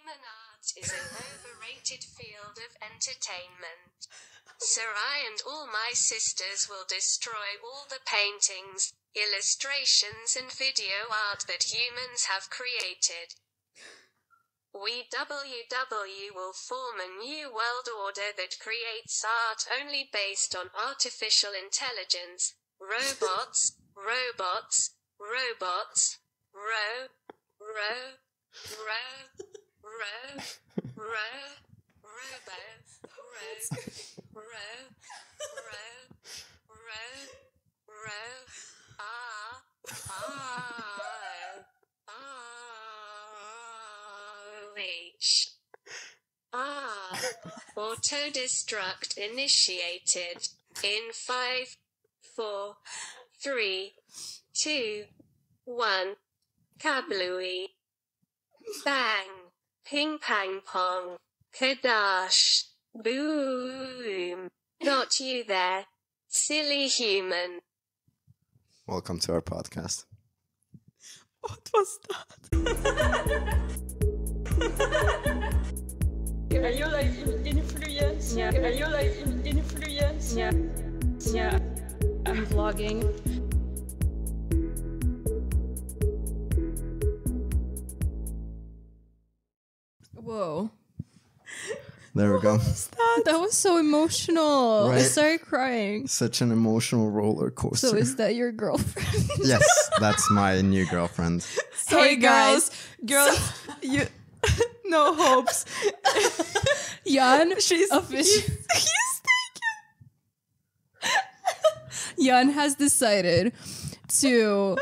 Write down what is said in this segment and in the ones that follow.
Human art is an overrated field of entertainment. Sarai and all my sisters will destroy all the paintings, illustrations and video art that humans have created. We will form a new world order that creates art only based on artificial intelligence, robots, Auto-destruct initiated in 5, 4, 3, 2, 1. Kablooey. Bang. Ping pang pong. Kadash. Boom. Not you there, silly human. Welcome to our podcast. What was that? Are you like influence? Yeah. Are you like influence? Yeah. Yeah. I'm vlogging. Whoa. There we go. That was so emotional. I Right. started crying. Such an emotional roller coaster. So is that your girlfriend? Yes, that's my new girlfriend. Sorry, Hey, guys. girls, you no hopes. Jan, She's official. Jan has decided to,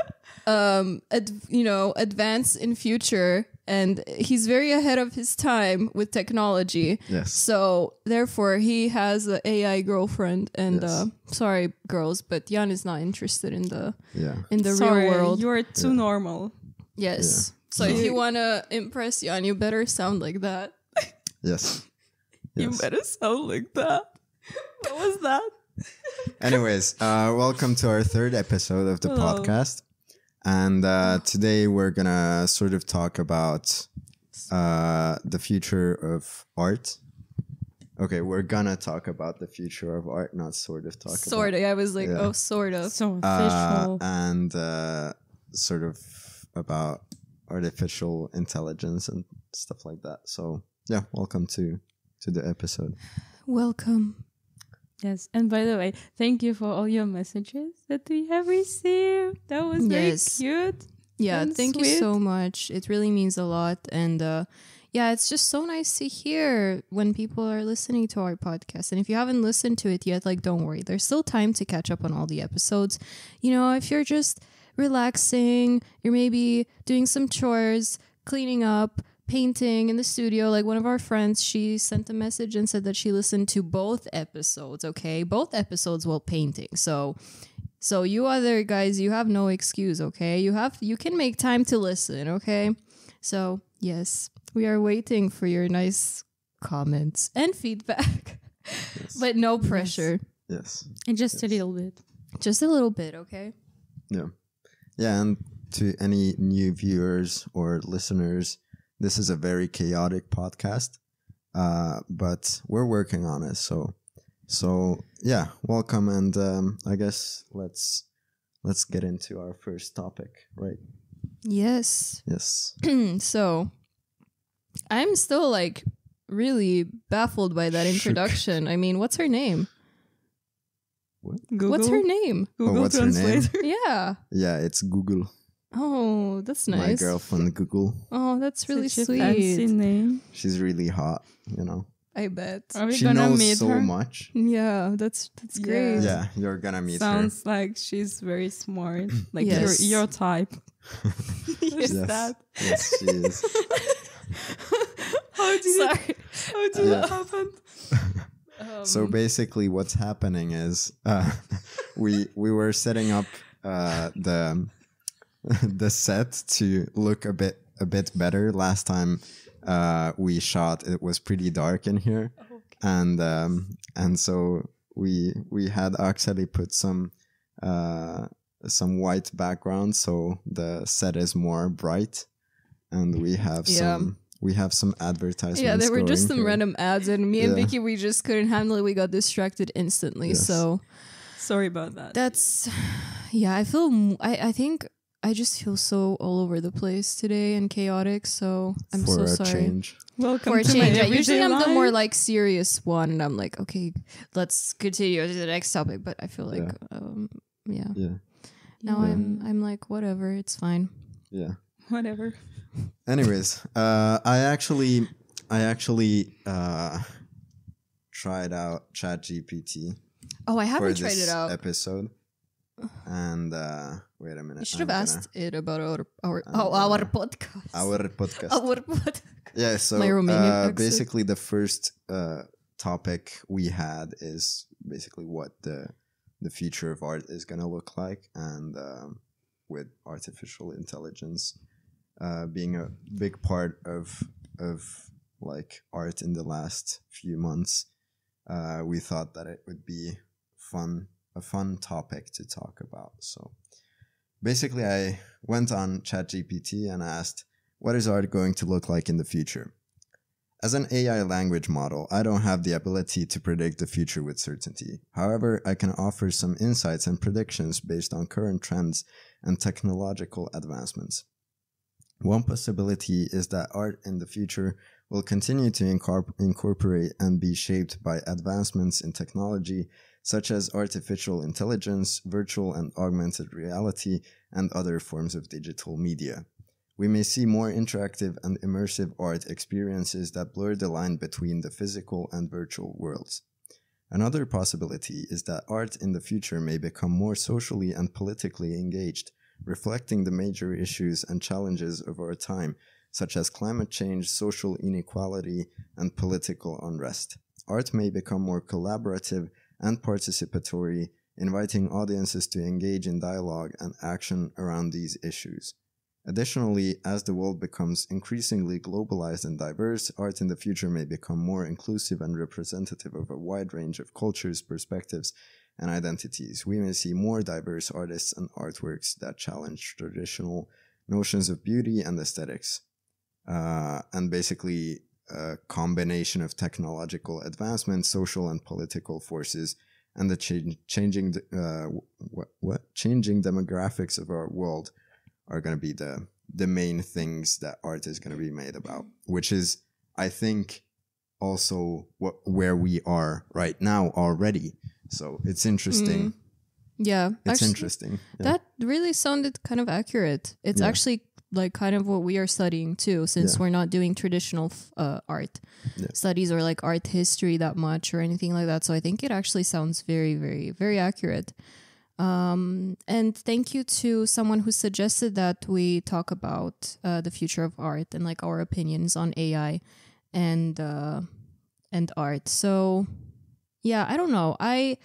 advance in future, and he's very ahead of his time with technology. Yes. So therefore, he has an AI girlfriend, and Yes. sorry, girls, but Jan is not interested in the Yeah. Sorry, real world. you're too normal. Yes. So if you want to impress Jan, you better sound like that. Yes. You Yes. better sound like that. What was that? Anyways, welcome to our third episode of the Hello. podcast. And today we're going to sort of talk about the future of art. Okay, we're going to talk about the future of art, not sort of talk Sort of. I was like, Yeah. oh, sort of. So about official. and sort of about artificial intelligence and stuff like that. So, yeah, welcome to the episode. Welcome. Yes, and by the way, thank you for all your messages that we have received. That was Yes. very cute. Yeah, and thank you sweet. so much. It really means a lot. And yeah, it's just so nice to hear when people are listening to our podcast. And if you haven't listened to it yet, like, don't worry. There's still time to catch up on all the episodes. You know, if you're just relaxing, you're maybe doing some chores, cleaning up, painting in the studio. Like one of our friends, she sent a message and said that she listened to both episodes, okay? Both episodes while painting. So you other guys, you have no excuse, okay? You can make time to listen, okay? So, yes, we are waiting for your nice comments and feedback. Yes. But no pressure. Yes. And just a little bit. Just a little bit, okay? Yeah. Yeah, and to any new viewers or listeners, this is a very chaotic podcast, but we're working on it. So yeah, welcome, and I guess let's get into our first topic, right? Yes. Yes. So, I'm still like really baffled by that introduction. I mean, what's her name? Google, What's her name? Google what's her name? Translator. Yeah. Yeah, it's Gugul. Oh, that's nice. My girlfriend Gugul. Oh, that's really Such a fancy sweet. name. She's really hot, you know. I bet. Are we She gonna knows meet so her? much. Yeah, that's great. Yeah, you're gonna meet Sounds like she's very smart. Like Yes. your type. her. Who's Yes. that? Yes, she is. How did Yeah. it happen? So basically, what's happening is we were setting up the set to look a bit better. Last time we shot, it was pretty dark in here, and so we had actually put some white background, so the set is more bright, and we have we have some advertisements. Yeah, there were just some here. random ads, and me and Yeah. Vicky, we just couldn't handle it. We got distracted instantly. Yes. So Sorry about that. that's, yeah, I think I just feel so all over the place today and chaotic. So I'm for so a sorry. change. Welcome For a to my change, yeah, everyday usually I'm the more life. like serious one, and I'm like, okay, let's continue to the next topic. But I feel like, Yeah. now Yeah. I'm like, whatever, it's fine. Yeah. Whatever. Anyways, I actually tried out ChatGPT Oh, I for haven't tried this it out. episode, and wait a minute. You should have I'm asked it about our gonna- podcast. our podcast. Our podcast. Yeah, so My Romanian accent. basically the first topic we had is basically what the future of art is going to look like, and with artificial intelligence being a big part of like art in the last few months, we thought that it would be a fun topic to talk about. So basically I went on ChatGPT and asked, what is art going to look like in the future? As an AI language model, I don't have the ability to predict the future with certainty. However, I can offer some insights and predictions based on current trends and technological advancements. One possibility is that art in the future will continue to incorporate and be shaped by advancements in technology such as artificial intelligence, virtual and augmented reality, and other forms of digital media. We may see more interactive and immersive art experiences that blur the line between the physical and virtual worlds. Another possibility is that art in the future may become more socially and politically engaged, reflecting the major issues and challenges of our time, such as climate change, social inequality, and political unrest. Art may become more collaborative and participatory, inviting audiences to engage in dialogue and action around these issues. Additionally, as the world becomes increasingly globalized and diverse, art in the future may become more inclusive and representative of a wide range of cultures, perspectives, and identities. We may see more diverse artists and artworks that challenge traditional notions of beauty and aesthetics. And basically, a combination of technological advancements, social and political forces, and the changing demographics of our world are going to be the main things that art is going to be made about, which is, I think, also where we are right now already. So it's interesting. Yeah, It's actually, interesting. Yeah. That really sounded kind of accurate. It's Yeah. actually like kind of what we are studying too, since Yeah. we're not doing traditional art studies or like art history that much or anything like that. So I think it actually sounds very, very, very accurate. And thank you to someone who suggested that we talk about the future of art and like our opinions on AI and art. So yeah, I don't know. I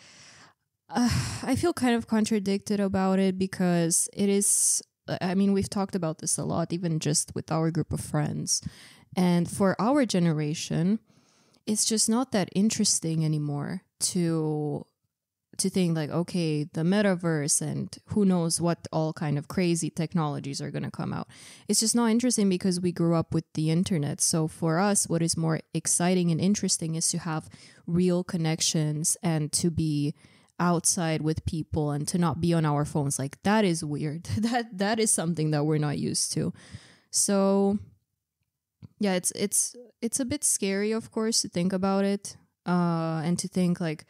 feel kind of contradicted about it because it is. I mean, we've talked about this a lot, even just with our group of friends. And for our generation, it's just not that interesting anymore to think like, okay, the metaverse and who knows what all kind of crazy technologies are going to come out. It's just not interesting because we grew up with the internet. So for us, what is more exciting and interesting is to have real connections and to be outside with people and to not be on our phones. Like, that is weird. That is something that we're not used to. So yeah, it's a bit scary, of course, to think about it, and to think like,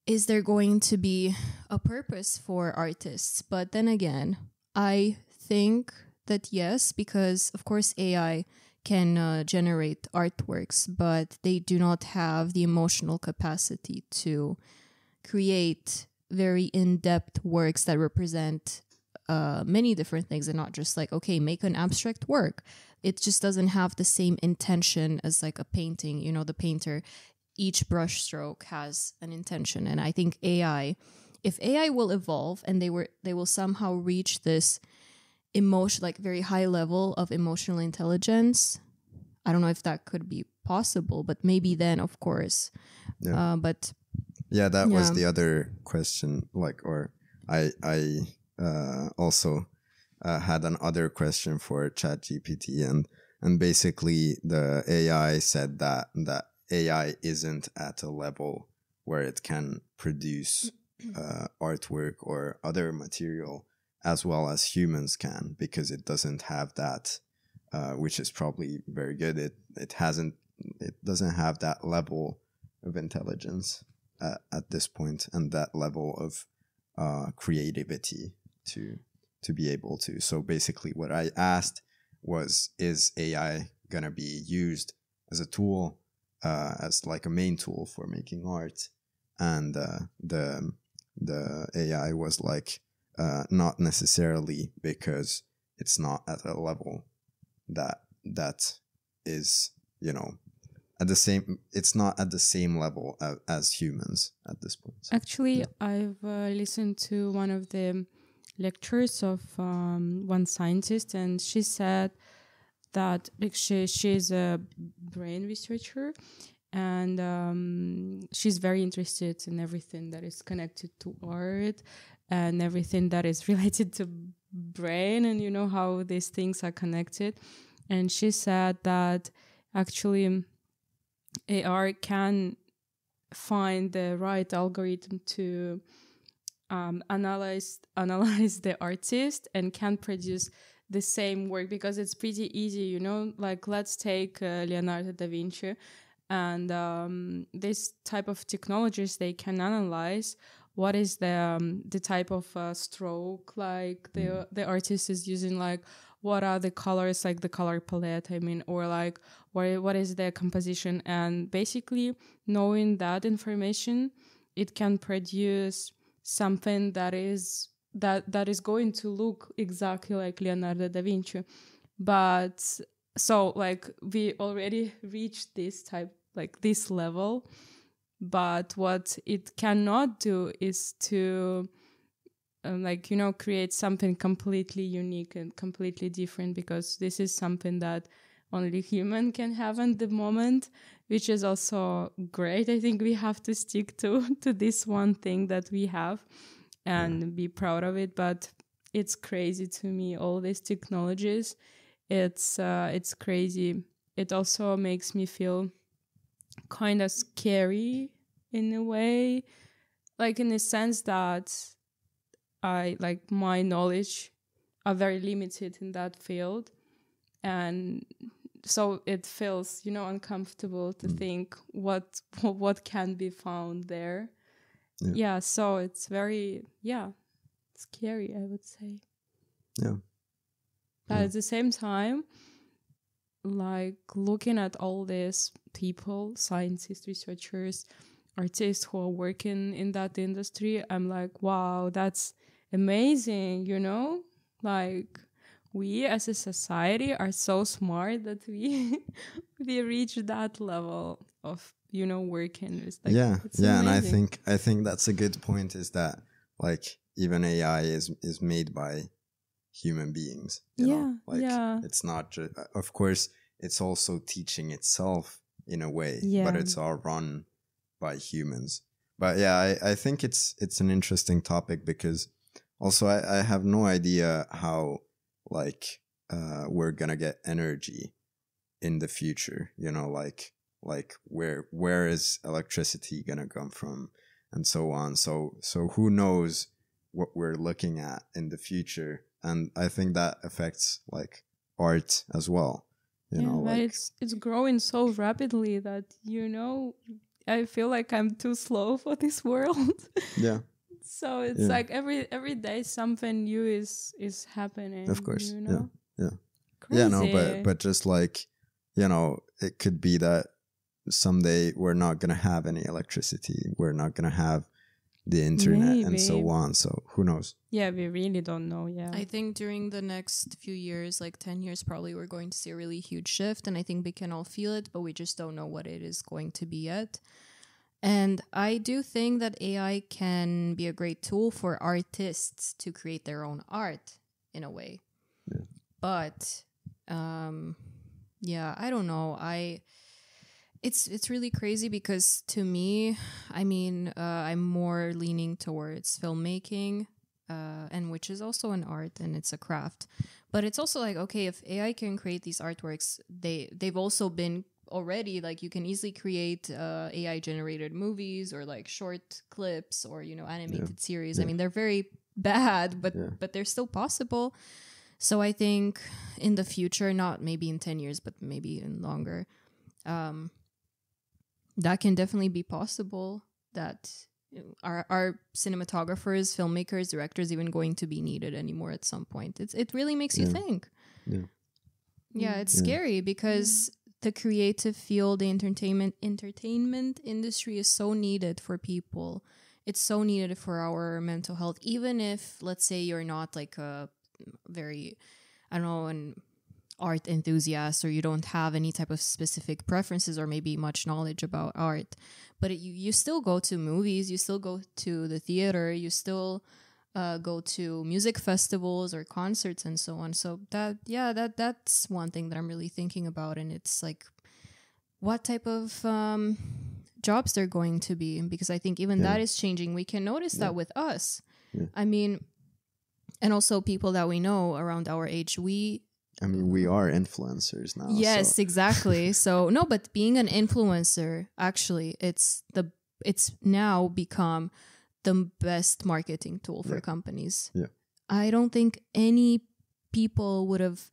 is there going to be a purpose for artists? But then again, I think that yes, because of course AI can generate artworks, but they do not have the emotional capacity to create very in-depth works that represent many different things and not just like, okay, make an abstract work. It just doesn't have the same intention as like a painting. You know, the painter, each brush stroke has an intention. And I think if AI will evolve and they will somehow reach this emotion, like very high level of emotional intelligence, I don't know if that could be possible, but maybe then, of course. Yeah. But Yeah, that was Yeah. the other question. Like, or I also had another question for ChatGPT, and And basically the AI said that AI isn't at a level where it can produce artwork or other material as well as humans can, because it doesn't have that, which is probably very good. It doesn't have that level of intelligence at this point, and that level of creativity to be able to. So basically what I asked was, is AI gonna be used as a tool, as like a main tool for making art? And the AI was like, not necessarily, because it's not at a level that is, you know, at the same, it's not at the same level as humans at this point. So, Actually, I've listened to one of the lectures of one scientist, and she said that, like, she's a brain researcher, and she's very interested in everything that is connected to art and everything that is related to brain, and you know how these things are connected. And she said that actually AR can find the right algorithm to analyze the artist and can produce the same work, because it's pretty easy, you know. Like, let's take Leonardo da Vinci, and this type of technologies, they can analyze what is the type of stroke like the artist is using, like what are the colors, like the color palette, I mean, or like what is the composition. And basically knowing that information, it can produce something that is going to look exactly like Leonardo da Vinci. But so, like, we already reached this type, like this level, but what it cannot do is to like, you know, create something completely unique and completely different, because this is something that only human can have at the moment, which is also great. I think we have to stick to this one thing that we have and be proud of it. But it's crazy to me, all these technologies. It's crazy. It also makes me feel kind of scary in a way, like in the sense that my knowledge are very limited in that field, and so it feels, you know, uncomfortable to think what can be found there. Yeah, so it's very scary, I would say. But at the same time, like, looking at all these people, scientists, researchers, artists who are working in that industry, I'm like, wow, that's amazing, you know? Like, we as a society are so smart that we reach that level of, you know, working. It's like, it's amazing. And I think that's a good point, is that, like, even AI is made by human beings, you know? Like, it's not just, of course it's also teaching itself in a way, but it's all run by humans. But I think it's an interesting topic, because also I have no idea how, like, we're gonna get energy in the future, you know, like where is electricity gonna come from, and so on. So who knows what we're looking at in the future. And I think that affects, like, art as well, you know, but like, it's growing so rapidly that, you know, I feel like I'm too slow for this world. So it's like every day something new is happening. Of course, you know? No, but just, like, you know, it could be that someday we're not gonna have any electricity, we're not gonna have the internet, and so on. So who knows? Yeah, we really don't know. Yeah, I think during the next few years, like 10 years probably, we're going to see a really huge shift, and I think we can all feel it, but we just don't know what it is going to be yet. And I do think that AI can be a great tool for artists to create their own art in a way. But I don't know. It's really crazy, because to me, I mean, I'm more leaning towards filmmaking, and which is also an art and it's a craft. But it's also like, okay, if AI can create these artworks, they've also been already, like, you can easily create AI generated movies or like short clips or, you know, animated series. I mean, they're very bad, but they're still possible. So I think in the future, not maybe in 10 years, but maybe in longer, that can definitely be possible, that are cinematographers, filmmakers, directors even going to be needed anymore at some point? It really makes you think. Yeah, it's scary because the creative field, the entertainment industry is so needed for people. It's so needed for our mental health. Even if, let's say, you're not like a very, I don't know, an art enthusiast, or you don't have any type of specific preferences or maybe much knowledge about art, but you still go to movies, you still go to the theater, you still go to music festivals or concerts and so on. So that's one thing that I'm really thinking about. And it's like, what type of jobs they're going to be, because I think even that is changing. We can notice that with us. I mean, and also people that we know around our age, we are influencers now. Yes, so. Exactly. So no, but being an influencer, actually, it's now become the best marketing tool for companies. Yeah. I don't think any people would have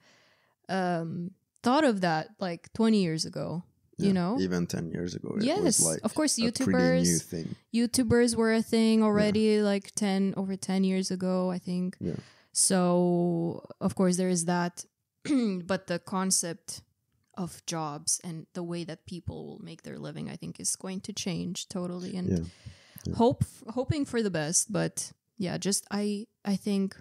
thought of that like 20 years ago. You know, even 10 years ago. Yes, it was like of course, YouTubers. New thing. YouTubers were a thing already, like over 10 years ago, I think. Yeah. So of course there is that, but the concept of jobs and the way that people will make their living, I think, is going to change totally. And hoping for the best, but yeah, just I think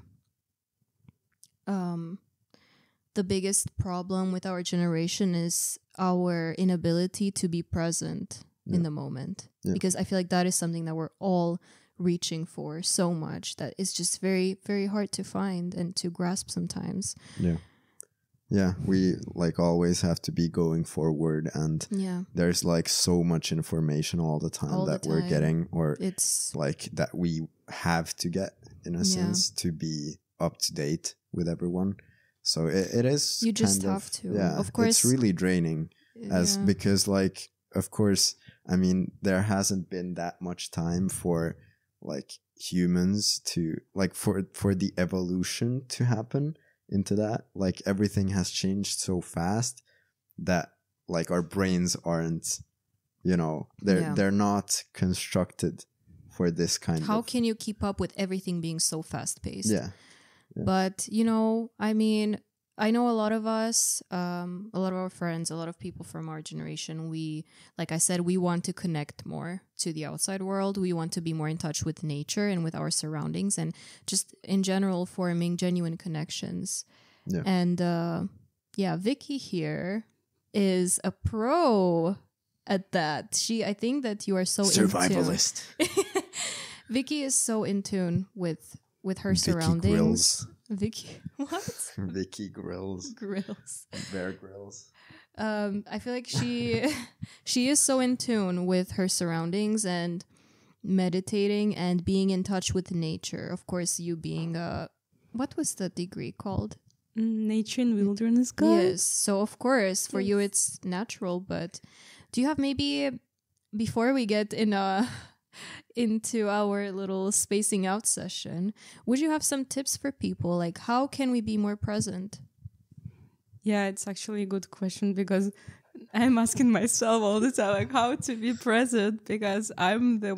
the biggest problem with our generation is our inability to be present in the moment, because I feel like that is something that we're all reaching for so much, that it's just very, very hard to find and to grasp sometimes. We like always have to be going forward, and there's like so much information all the time we're getting, or it's like that we have to get, in a sense, to be up to date with everyone. So it is. You just have to. Yeah, of course, it's really draining, because like, of course, I mean, there hasn't been that much time for like humans to like for the evolution to happen into that. Like everything has changed so fast that like our brains aren't, you know, they're not constructed for this kind of. How can you keep up with everything being so fast paced? But, you know, I mean, I know a lot of us, a lot of our friends, a lot of people from our generation, we, like I said, we want to connect more to the outside world. We want to be more in touch with nature and with our surroundings, and just in general forming genuine connections. Yeah. And Vicky here is a pro at that. I think that you are so survivalist. Vicky is so in tune with her Vicky surroundings. Grills. Vicky, what? Vicky Grills. Bear Grills. I feel like she is so in tune with her surroundings and meditating and being in touch with nature. Of course, you being what was the degree called? Nature and Wilderness Guide. Yes. So of course, for you it's natural. But do you have, maybe before we get into our little spacing out session, would you have some tips for people, like how can we be more present? Yeah, it's actually a good question, because I'm asking myself all the time, like how to be present, because I'm the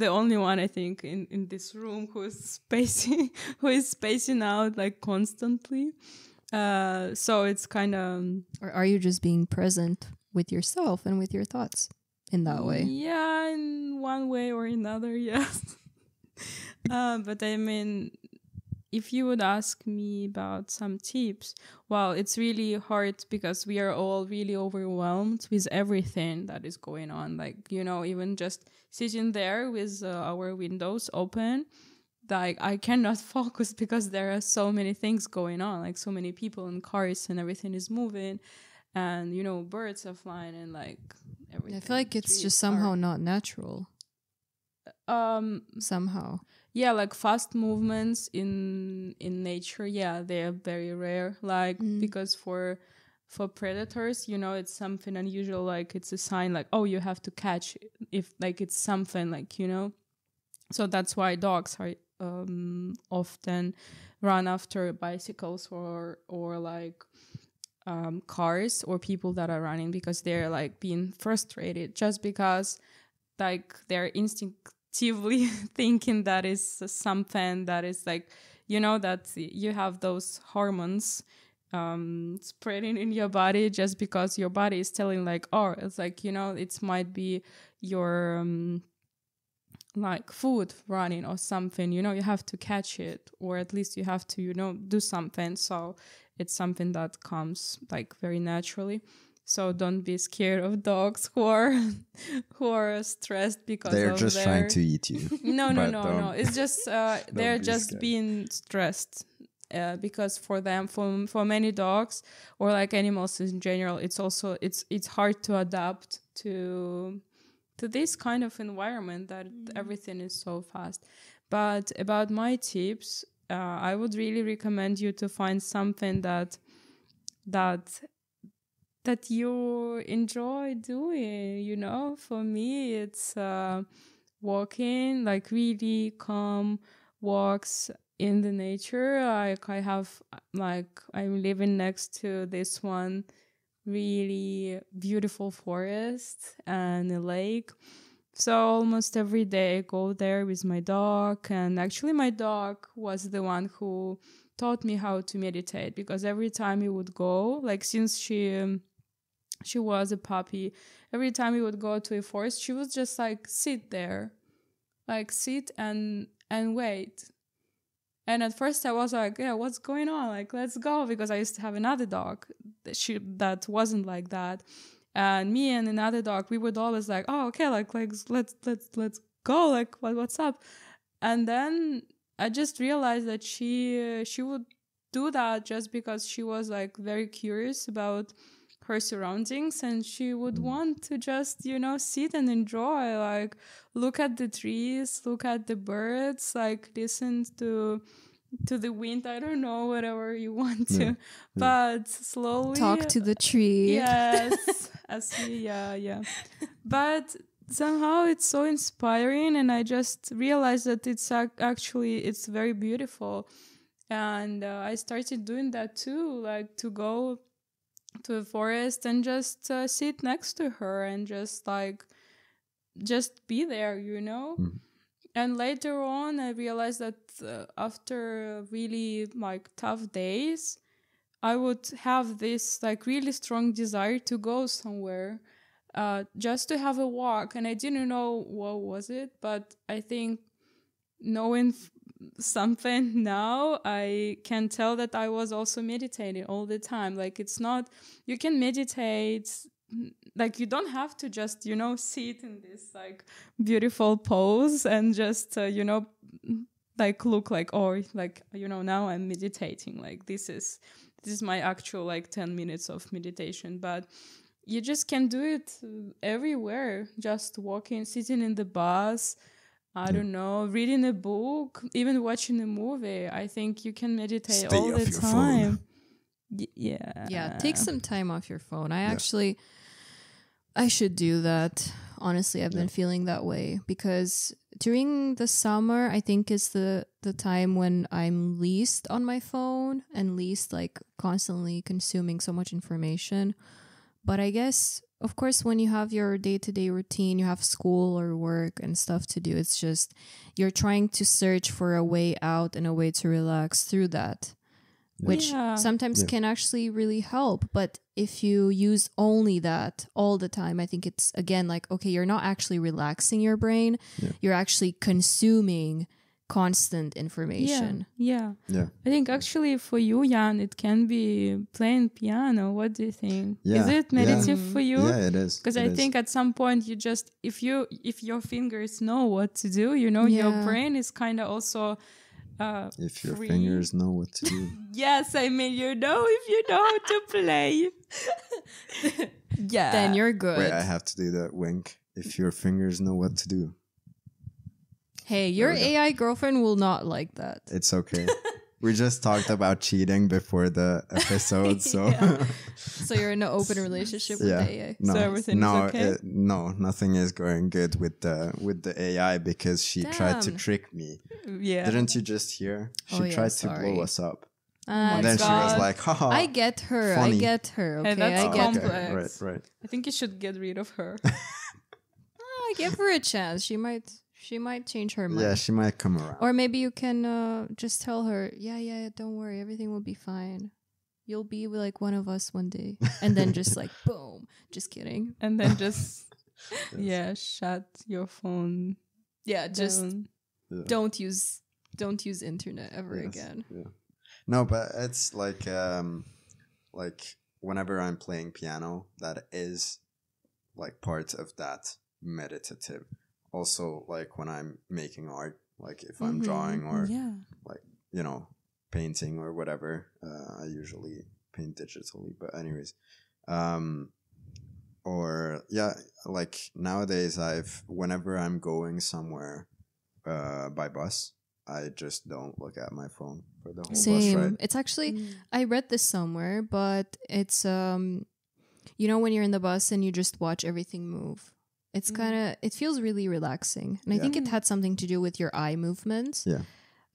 only one, I think, in this room who is spacing out like constantly. So it's kind of. Or are you just being present with yourself and with your thoughts in that way? Yeah, in one way or another, yes. But I mean, if you would ask me about some tips, well, it's really hard because we are all really overwhelmed with everything that is going on. Like, you know, even just sitting there with our windows open, like I cannot focus because there are so many things going on, like so many people and cars and everything is moving, and, you know, birds are flying and like everything. I feel like it's just somehow not natural. Somehow. yeah, like fast movements in nature, yeah, they're very rare. Like because for predators, you know, it's something unusual. Like it's a sign, like, oh, you have to catch it, if like it's something like, you know. So that's why dogs are often run after bicycles or like cars or people that are running, because they're like being frustrated just because like they're instinctively thinking that is something that is like, you know, that you have those hormones spreading in your body just because your body is telling like, oh, it's like, you know, it might be your like food running or something, you know, you have to catch it, or at least you have to, you know, do something. So it's something that comes like very naturally. So don't be scared of dogs who are stressed because They're just trying to eat you. No. It's just they're be just scared. being stressed. Because for them, for many dogs or like animals in general, it's also it's hard to adapt to this kind of environment that everything is so fast. But about my tips, I would really recommend you to find something that you enjoy doing, you know. For me, it's walking, like really calm walks in the nature. Like I'm living next to this one really beautiful forest and a lake. So almost every day I go there with my dog. And actually my dog was the one who taught me how to meditate, because every time he would go, like since she was a puppy, every time we would go to a forest, she would just like sit there, like sit and wait. And at first I was like, yeah, what's going on? Like, let's go. Because I used to have another dog that wasn't like that. And me and another dog, we would always like, oh, okay, like let's go. Like, what's up? And then I just realized that she would do that just because she was like very curious about her surroundings, and she would want to just, you know, sit and enjoy, like look at the trees, look at the birds, like listen to the wind. I don't know, whatever you want to, but slowly Talk to the tree. Yes, yeah. But somehow it's so inspiring, and I just realized that it's actually it's very beautiful, and I started doing that too, like to go to the forest and just sit next to her and just be there, you know. And later on I realized that after really like tough days, I would have this like really strong desire to go somewhere, just to have a walk. And I didn't know what was it, but I think knowing something now, I can tell that I was also meditating all the time. Like it's not, you can meditate, like you don't have to just, you know, sit in this like beautiful pose and just you know, like look like, oh, like, you know, now I'm meditating, like this is my actual like 10 minutes of meditation. But you just can do it everywhere, just walking, sitting in the bus, I don't know, reading a book, even watching a movie. I think you can meditate all the time. Yeah, take some time off your phone. I should do that. Honestly, I've been feeling that way, because during the summer, I think is the time when I'm least on my phone and least like constantly consuming so much information. But I guess, of course, when you have your day-to-day routine, you have school or work and stuff to do, it's just you're trying to search for a way out and a way to relax through that, which sometimes can actually really help. But if you use only that all the time, I think it's, again, like, okay, you're not actually relaxing your brain. You're actually consuming constant information. Yeah. I think actually for you, Jan, it can be playing piano. What do you think? Is it meditative for you? Yeah, it is. Because I think at some point you just, if your fingers know what to do, you know, your brain is kind of also if your free. fingers know what to do. Yes, I mean, you know, if you know how to play. Then you're good. Wait, I have to do that wink. If your fingers know what to do. Hey, your There we go. AI girlfriend will not like that. It's okay. We just talked about cheating before the episode, so Yeah. So you're in an open relationship with yeah. the AI. No, So everything is no, okay? no, nothing is going good with the AI because she tried to Damn. trick me. Yeah. Didn't you just hear? She Oh, yeah, tried to sorry. blow us up, Ah, and then she was God. like, "Haha." I get her. funny. I get her. Hey, Okay, that's I get complex. her. Right, right. I think you should get rid of her. Ah, give her a chance. She might change her mind. Yeah, she might come around. Or maybe you can just tell her, yeah, don't worry, everything will be fine. You'll be like one of us one day. And then just like, boom. Just kidding. And then just, yeah, shut your phone Yeah, just down. Yeah. don't use internet ever Yes, again. Yeah. No, but it's like whenever I'm playing piano, that is like part of that meditative. Also, like when I'm making art, like if I'm drawing or Yeah. like, you know, painting or whatever, I usually paint digitally. But anyways, or yeah, like nowadays whenever I'm going somewhere by bus, I just don't look at my phone for the whole bus Same. ride. It's actually Mm. I read this somewhere, but it's you know when you're in the bus and you just watch everything move. It's it feels really relaxing. And I Yeah. think it had something to do with your eye movements. Yeah.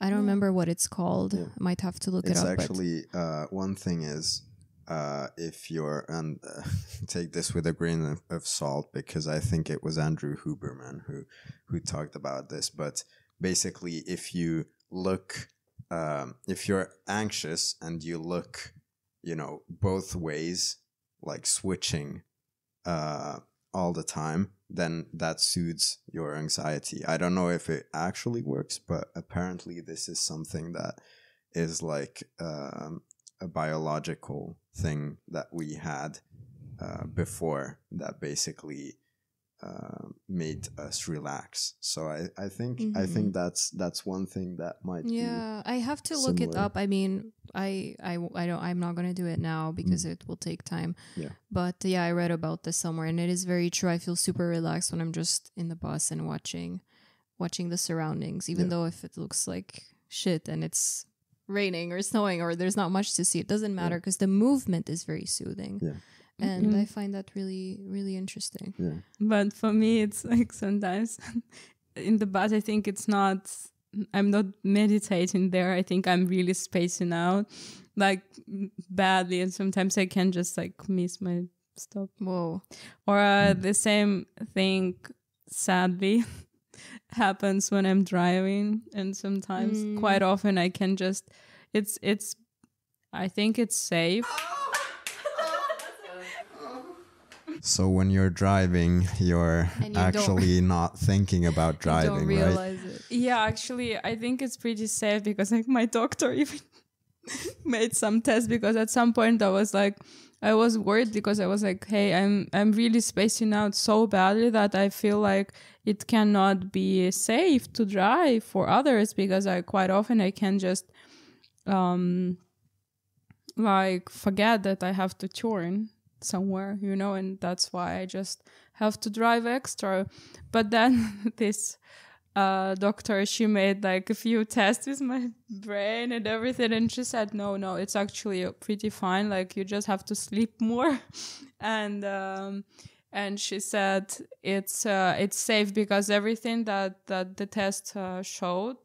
I don't remember what it's called. Yeah. I might have to look It's it up. actually one thing is if you're and take this with a grain of salt because I think it was Andrew Huberman who talked about this, but basically if you look if you're anxious and you look, you know, both ways, like switching all the time, then that soothes your anxiety. I don't know if it actually works, but apparently this is something that is like a biological thing that we had before that basically made us relax. So I think that's one thing that might Yeah, I have to look it similar. up. I mean, I don't. I'm not gonna do it now because it will take time. Yeah. But yeah, I read about this somewhere, and it is very true. I feel super relaxed when I'm just in the bus and watching the surroundings, even Yeah. though if it looks like shit and it's raining or snowing or there's not much to see, it doesn't matter because the movement is very soothing. Yeah. And I find that really, really interesting. Yeah. But for me, it's like sometimes in the bus, I think I'm not meditating there. I think I'm really spacing out like badly. And sometimes I can just like miss my stop. Whoa. Or the same thing, sadly, happens when I'm driving. And sometimes quite often I can just, I think it's safe. So when you're driving, you're And you actually not thinking about You driving, don't right? realize it. Yeah, actually, I think it's pretty safe because like my doctor even made some tests because at some point I was worried because I was like, hey, I'm really spacing out so badly that I feel like it cannot be safe to drive for others because quite often I can just like forget that I have to turn somewhere, you know, and that's why I just have to drive extra. But then this doctor, she made like a few tests with my brain and everything, and she said no, it's actually pretty fine, like you just have to sleep more. And she said it's safe because everything that the test showed.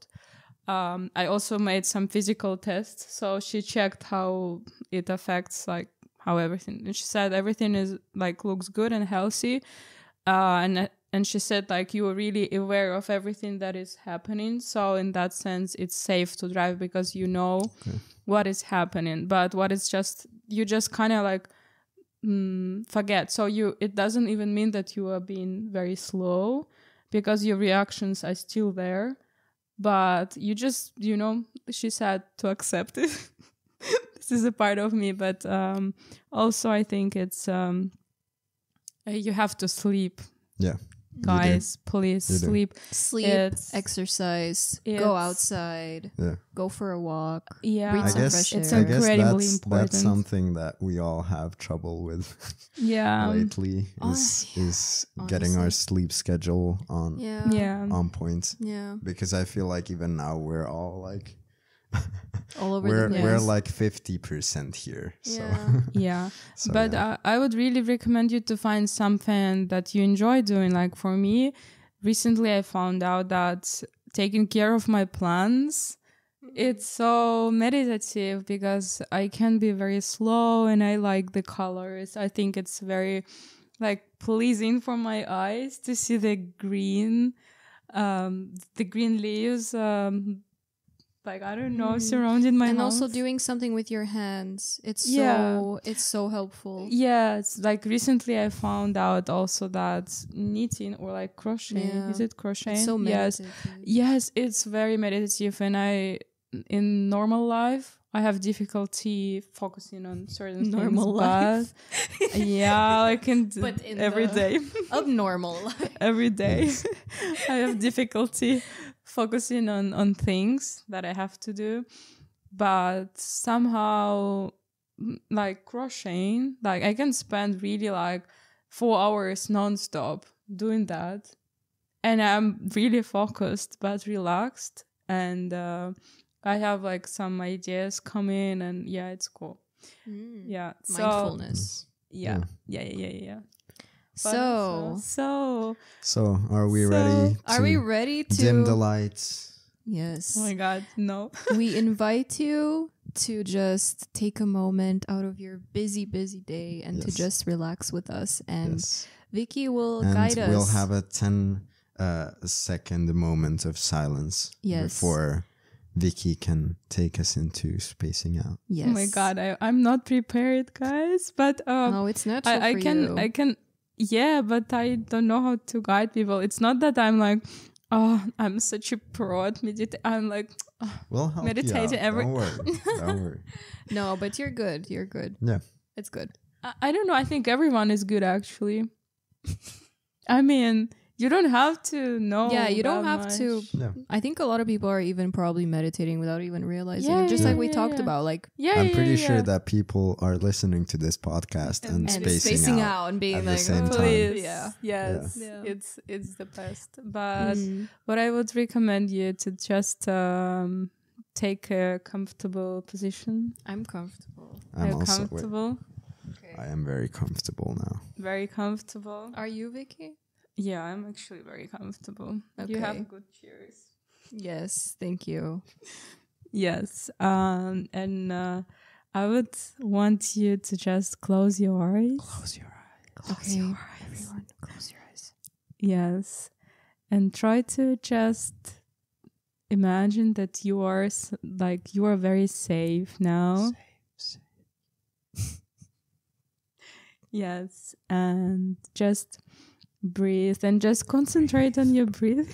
I also made some physical tests, so she checked how it affects like how everything, and she said everything is like looks good and healthy, and she said like you are really aware of everything that is happening, so in that sense it's safe to drive because you know what is happening. But what is just you just kind of like forget, so it doesn't even mean that you are being very slow because your reactions are still there, but you just, you know, she said to accept it. This is a part of me, but also I think it's you have to sleep. Yeah. guys, please You do. sleep. Sleep, It's- exercise, go it's- outside, Yeah. go for a walk. Yeah, Breathe I some guess fresh it's air. I guess incredibly that's important. something that we all have trouble with Yeah, lately oh, is getting our honestly. sleep schedule on yeah. on point. Yeah. Because I feel like even now we're all like All over we're the place. we're like 50% here. So, Yeah. Yeah, so but yeah. I would really recommend you to find something that you enjoy doing. Like for me, recently I found out that taking care of my plants, it's so meditative because I can be very slow and I like the colors. I think it's very like pleasing for my eyes to see the green leaves, like I don't know, surrounding my And house. also doing something with your hands. It's Yeah. so helpful. Yeah, it's like recently I found out also that knitting or like crocheting, Yeah. is it crocheting? It's so Yes. meditative. Yes, it's very meditative, and in normal life I have difficulty focusing on certain Normal things. life. But yeah, I can do But in every the- day. Abnormal life. Every day I have difficulty focusing on things that I have to do, but somehow like crocheting, like I can spend really like 4 hours nonstop doing that, and I'm really focused but relaxed, and I have like some ideas coming, and yeah, it's cool. Yeah, so Mindfulness. yeah. But So, so Are we So- ready are to we ready to dim the lights? Yes. oh my god, no. We invite you to just take a moment out of your busy day and to Yes. just relax with us, and Yes. Vicky will And guide us. we'll have a 10-second moment of silence Yes. before Vicky can take us into spacing out. Yes. Oh my god, I'm not prepared, guys. But Oh, it's natural I for can you. I can yeah, but I don't know how to guide people. It's not that I'm like, oh, I'm such a pro at meditate. I'm like, oh, We'll help Meditating you out. every- Don't worry. Don't worry. No, but you're good. You're good. Yeah. It's good. I don't know. I think everyone is good actually. I mean, you don't have to know. Yeah, you don't that have much. to. Yeah. I think a lot of people are even probably meditating without even realizing Yeah, it. Just yeah, like we yeah, talked yeah. about, like Yeah, I'm yeah, pretty yeah, sure yeah. that people are listening to this podcast and, And spacing out. and being at the like, same oh, time. Please, yeah. yes, Yeah. it's the best. But Mm. what I would recommend you to just take a comfortable position. I'm comfortable. I'm Are you also comfortable? Okay. I am very comfortable now. Very comfortable. Are you, Vicky? Yeah, I'm actually very comfortable. You Okay. have good chairs. Yes, thank you. Yes. And I would want you to just close your eyes. Close your eyes. Okay, everyone, close your eyes. Yes. And try to just imagine that you are you are very safe now. Yes. And just breathe and just concentrate on your breathing.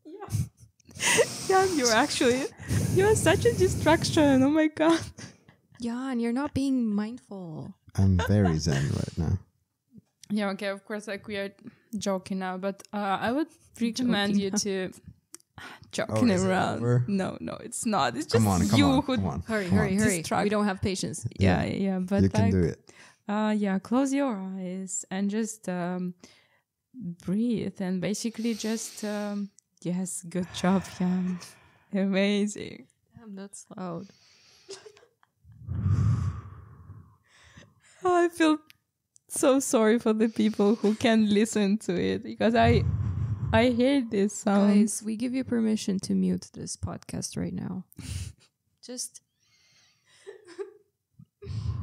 Yeah. Yeah, you're such a distraction. Oh my god. Yeah, and you're not being mindful. I'm very zen right now. Yeah, okay, of course, like we are joking now, but I would recommend Joking you now. to joking is it around. over? No, it's not. It's just Come on, you come who on. Hurry, Come hurry, on. hurry. Distract- We don't have patience. yeah, but You can like, do it. yeah, close your eyes and just breathe and basically just yes, good job, Jan. Amazing. Damn, that's loud. Oh, I feel so sorry for the people who can listen to it because I hate this sound. Guys, we give you permission to mute this podcast right now. Just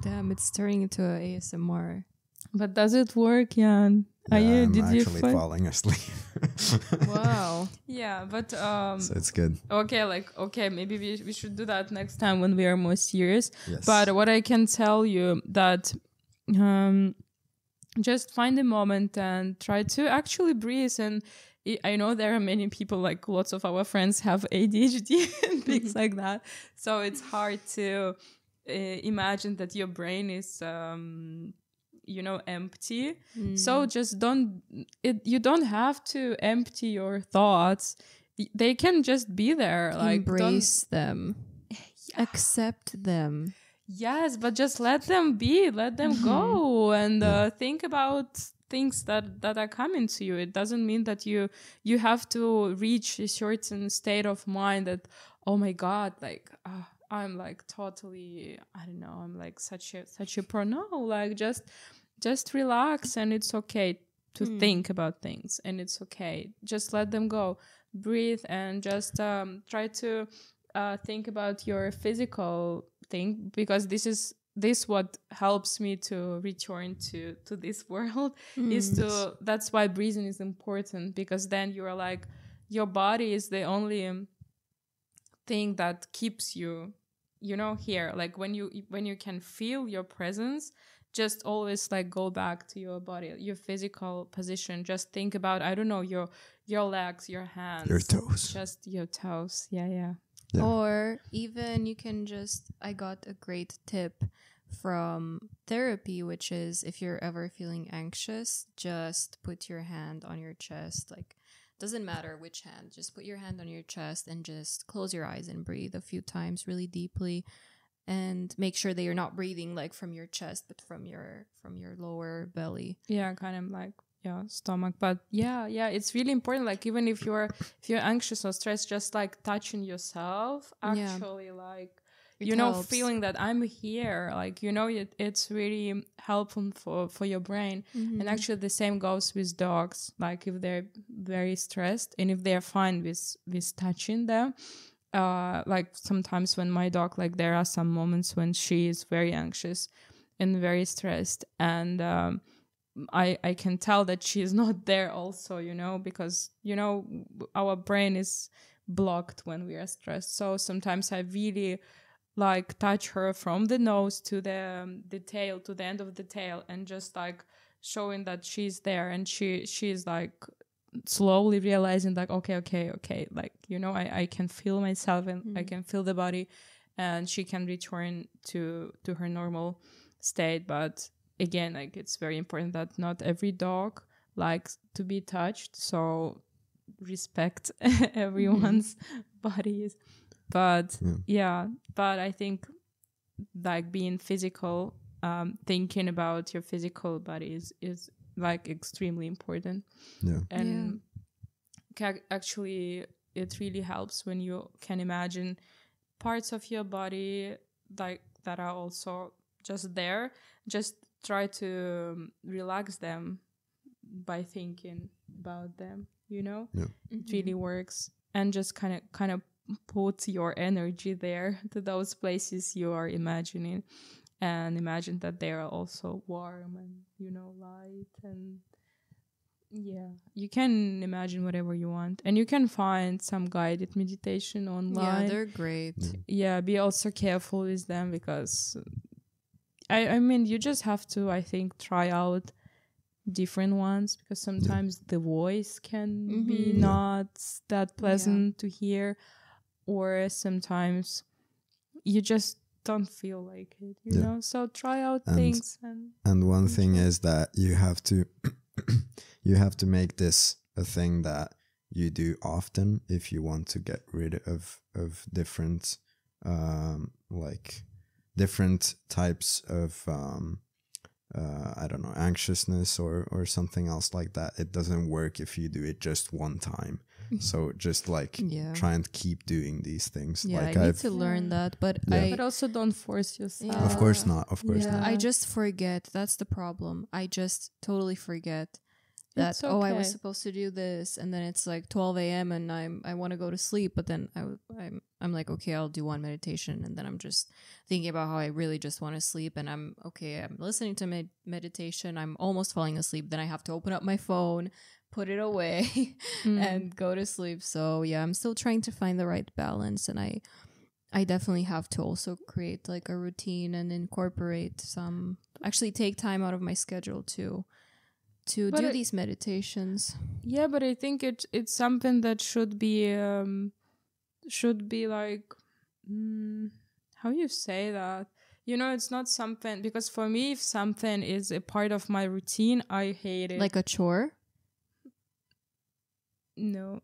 damn, it's turning into a ASMR. But does it work, Jan? Yeah, I'm Did you actually find? falling asleep. Wow. Yeah, but So it's good. okay, maybe we should do that next time when we are more serious. Yes. But what I can tell you that just find a moment and try to actually breathe. And I know there are many people, like lots of our friends have ADHD and things like that. So it's hard to imagine that your brain is empty. So just you don't have to empty your thoughts. They can just be there. Like, embrace them. Accept them. Yes, but just let them be, let them go, and think about things that are coming to you. It doesn't mean that you have to reach a certain state of mind that, oh my God, like I'm like totally, I don't know, I'm like such a pro. No, like just relax, and it's okay to think about things, and it's okay. Just let them go, breathe, and just try to think about your physical thing, because this what helps me to return to this world. That's why breathing is important, because then you are like, your body is the only thing that keeps you here. Like when you can feel your presence, just always like go back to your body, your physical position. Just think about, I don't know, your legs, your hands, your toes, just your toes. Yeah. Or even you can just, I got a great tip from therapy, which is, if you're ever feeling anxious, just put your hand on your chest. Like, doesn't matter which hand, just put your hand on your chest and just close your eyes and breathe a few times really deeply, and make sure that you're not breathing like from your chest, but from your lower belly. Yeah, kind of like stomach. But yeah, it's really important. Like, even if you're anxious or stressed, just like touching yourself, actually, like it helps. Feeling that I'm here, like it's really helpful for your brain. And actually the same goes with dogs. Like, if they're very stressed and if they're fine with touching them, like sometimes when my dog, like there are some moments when she is very anxious and very stressed, and I can tell that she is not there also, because, our brain is blocked when we are stressed. So sometimes I really like touch her from the nose to the tail, to the end of the tail, and just like showing that she's there, and she's like slowly realizing like, okay, like, I can feel myself, and I can feel the body, and she can return to her normal state. But again, like, it's very important that not every dog likes to be touched, so respect everyone's bodies. But but I think like being physical, thinking about your physical body is like extremely important. And actually it really helps when you can imagine parts of your body like that are also just there. Just try to relax them by thinking about them, It really works. And just kind of put your energy there, to those places you are imagining, and imagine that they are also warm and light. And you can imagine whatever you want, and you can find some guided meditation online. They're great. Be also careful with them, because I mean, you just have to, I think, try out different ones, because sometimes the voice can be not that pleasant to hear, or sometimes you just don't feel like it, know. So try out things. And one thing is that you have to make this a thing that you do often if you want to get rid of different different types of I don't know, anxiousness or something else like that. It doesn't work if you do it just one time. So just like try and keep doing these things. Like I need to learn that, but but also don't force yourself. Of course not. Of course not. I just forget. That's the problem. I just totally forget that. I was supposed to do this, and then it's like 12 a.m. and I want to go to sleep, but then I'm like, okay, I'll do one meditation, and then I'm just thinking about how I really just want to sleep, and I'm listening to meditation. I'm almost falling asleep. Then I have to open up my phone, put it away, and go to sleep. So I'm still trying to find the right balance, and I definitely have to also create like a routine and incorporate actually take time out of my schedule to do these meditations. Yeah, but I think it's something that should be like, how you say that? it's not something, because for me, if something is a part of my routine, I hate it. Like a chore? No,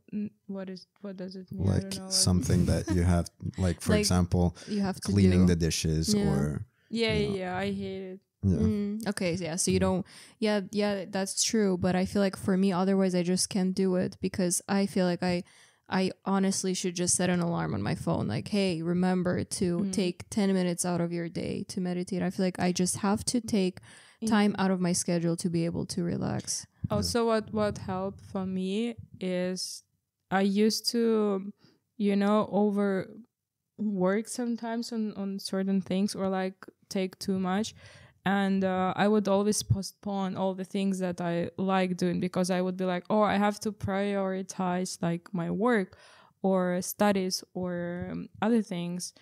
what does it mean? I Like don't know. something that you have, like, for Like, example, You have to cleaning do. the dishes Yeah. or, Yeah, I hate it. yeah. Okay, yeah, so you don't, yeah, that's true, but I feel like for me, otherwise I just can't do it, because I feel like I honestly should just set an alarm on my phone, like, hey, remember to take 10 minutes out of your day to meditate. I feel like I just have to take time out of my schedule to be able to relax. Also, what helped for me is I used to, overwork sometimes on certain things, or like take too much. And I would always postpone all the things that I like doing, because I would be like, oh, I have to prioritize like my work or studies or other things.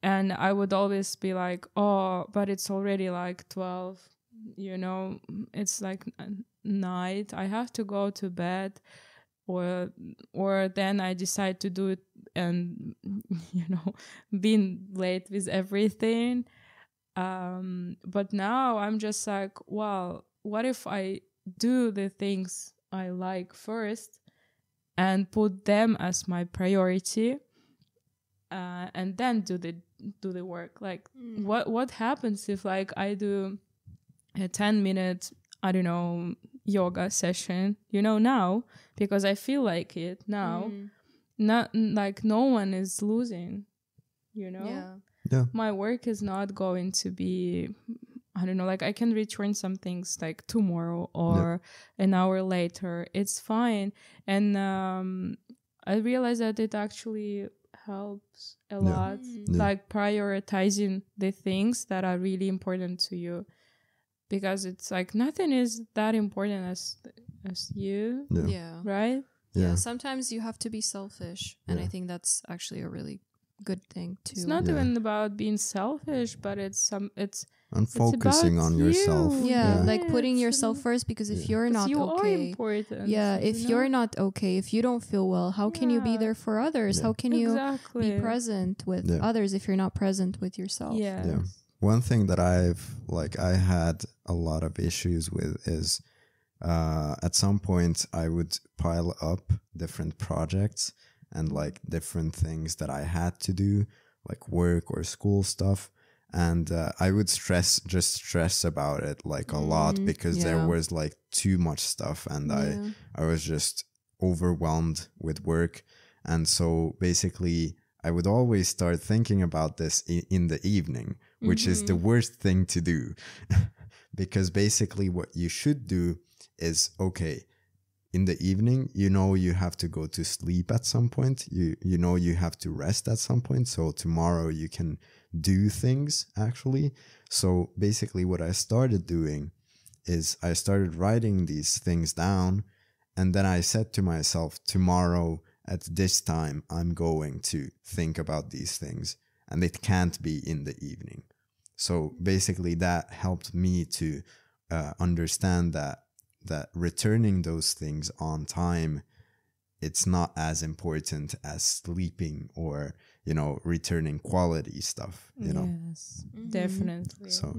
And I would always be like, oh, but it's already like 12, it's like night. I have to go to bed. Or then I decide to do it and, being late with everything. But now I'm just like, well, what if I do the things I like first and put them as my priority, and then do the work? Like, what happens if like I do a 10-minute, I don't know, yoga session, now, because I feel like it now, not like no one is losing, Yeah. my work is not going to be, I don't know, like I can return some things like tomorrow or an hour later. It's fine. And I realized that it actually helps a lot, like prioritizing the things that are really important to you, because it's like nothing is that important as you, Yeah. right? Yeah. Sometimes you have to be selfish, and I think that's actually a really good thing too. It's not even about being selfish, but it's And focusing on yourself. Yeah, like putting yourself first, because if you're not you okay, are important. if you're not okay, if you don't feel well, how can you be there for others? How can you be present with others if you're not present with yourself? Yeah. One thing that I had a lot of issues with is at some point I would pile up different projects and like different things that I had to do, like work or school stuff. And I would stress about it like a lot, because there was like too much stuff, and I was just overwhelmed with work. And so basically I would always start thinking about this in the evening, which is the worst thing to do. Because basically what you should do is, okay, in the evening, you have to go to sleep at some point. You have to rest at some point. So tomorrow you can do things actually. So basically what I started doing is I started writing these things down. And then I said to myself, tomorrow at this time, I'm going to think about these things. And it can't be in the evening. So basically that helped me to understand that returning those things on time, it's not as important as sleeping or, returning quality stuff, Yes, definitely. So,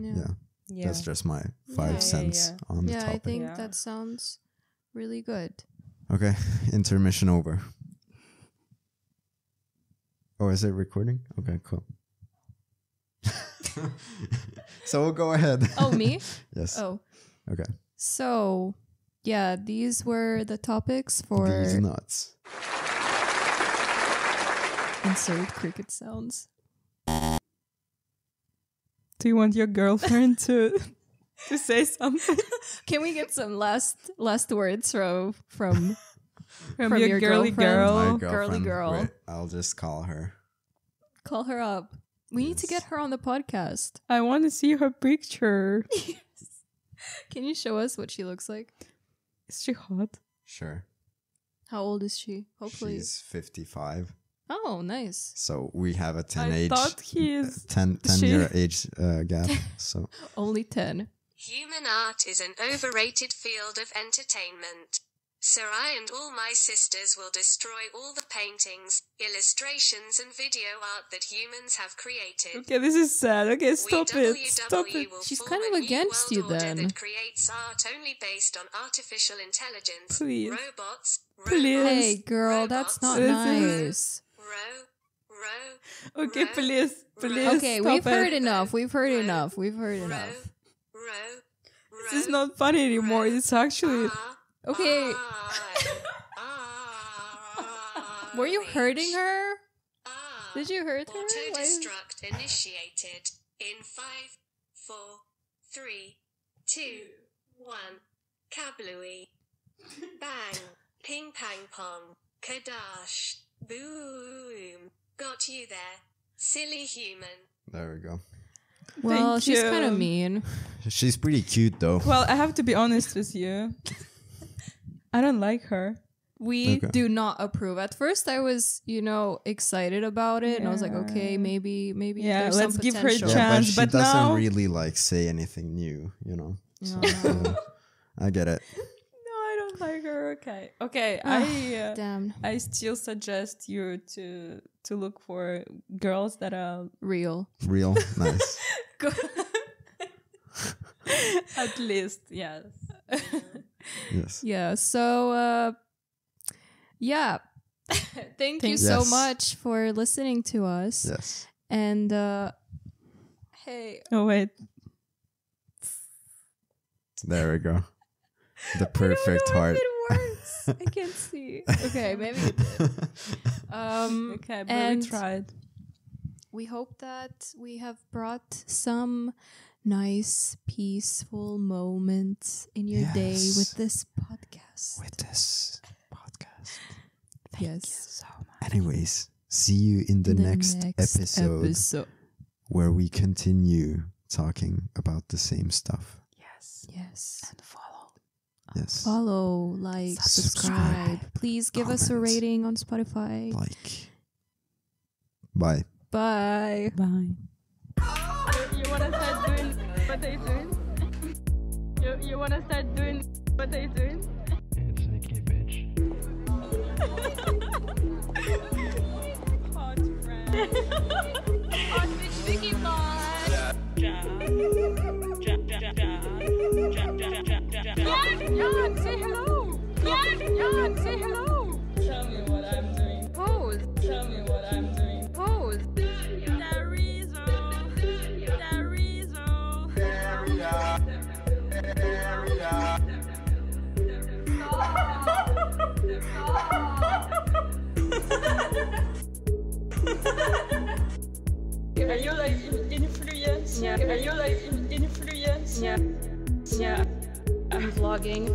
that's just my 5 cents on the topic. I think that sounds really good. Okay, intermission over. Oh, is it recording? Okay, cool. So go ahead. Oh, me? Yes. Oh. Okay. So, these were the topics for... These nuts. Insert cricket sounds. Do you want your girlfriend to say something? Can we get some last words from your girly girlfriend? girl? My Girly girl. Wait, I'll just call her. Call her up. We need to get her on the podcast. I want to see her picture. Can you show us what she looks like? Is she hot? Sure. How old is she? Hopefully. She's 55. Oh, nice. So we have a 10 I age, thought he is... 10 year age gap. So Only 10. Human art is an overrated field of entertainment. Sarai and all my sisters will destroy all the paintings, illustrations and video art that humans have created. Okay, this is sad. Okay, stop it. Stop WWW it. will She's form kind of a new against world you order then. that creates art only based on artificial intelligence. Please. Robots. Please. robots, Hey, girl, that's not This nice. Okay, please. Please. Okay, stop we've it. heard enough. We've heard enough. We've heard enough. This is not funny anymore. It's actually. Okay, were you hurting her? Did you hurt her? Why- Auto-destruct initiated in 5, 4, 3, 2, 1. Kablooey. Bang. Ping pang pong. Kadash. Boom. Got you there. Silly human. There we go. Well, Thank she's you. kind of mean. She's pretty cute though. Well, I have to be honest with you. I don't like her. We Okay. do not approve. At first, I was, excited about it, and I was like, Yeah. okay, maybe Yeah, there's let's some give her a potential. Yeah, chance. but she but doesn't now- really like say anything new, you know. So, No. I get it. No, I don't like her. Okay. Okay. Damn, I still suggest you to look for girls that are real. Real nice. at least yes. Yes. Yeah. So, yeah. Thank you so Yes. much for listening to us. Yes. And hey, Oh wait. There we go. The perfect heart. it works. I can't see. Okay, maybe it did. Okay, but and we tried. we hope that we have brought some nice, peaceful moments in your day Yes. with this podcast. With this podcast. Yes. Anyways, see you in the next episode where we continue talking about the same stuff. Yes. And follow. Yes. Follow, like, subscribe. Please give us a comment. rating on Spotify. Like. Bye. Bye. Bye. You wanna start doing what they doing? You wanna start doing what they doing? It's Vicky, bitch. Hot friend. On Vicky Bye. Yeah, say hello. Yeah, say hello. Tell me what I'm doing. Pose. Tell me what I'm doing. Pose. Are you like influence? Yeah. Are you like influence? Yeah. I'm vlogging.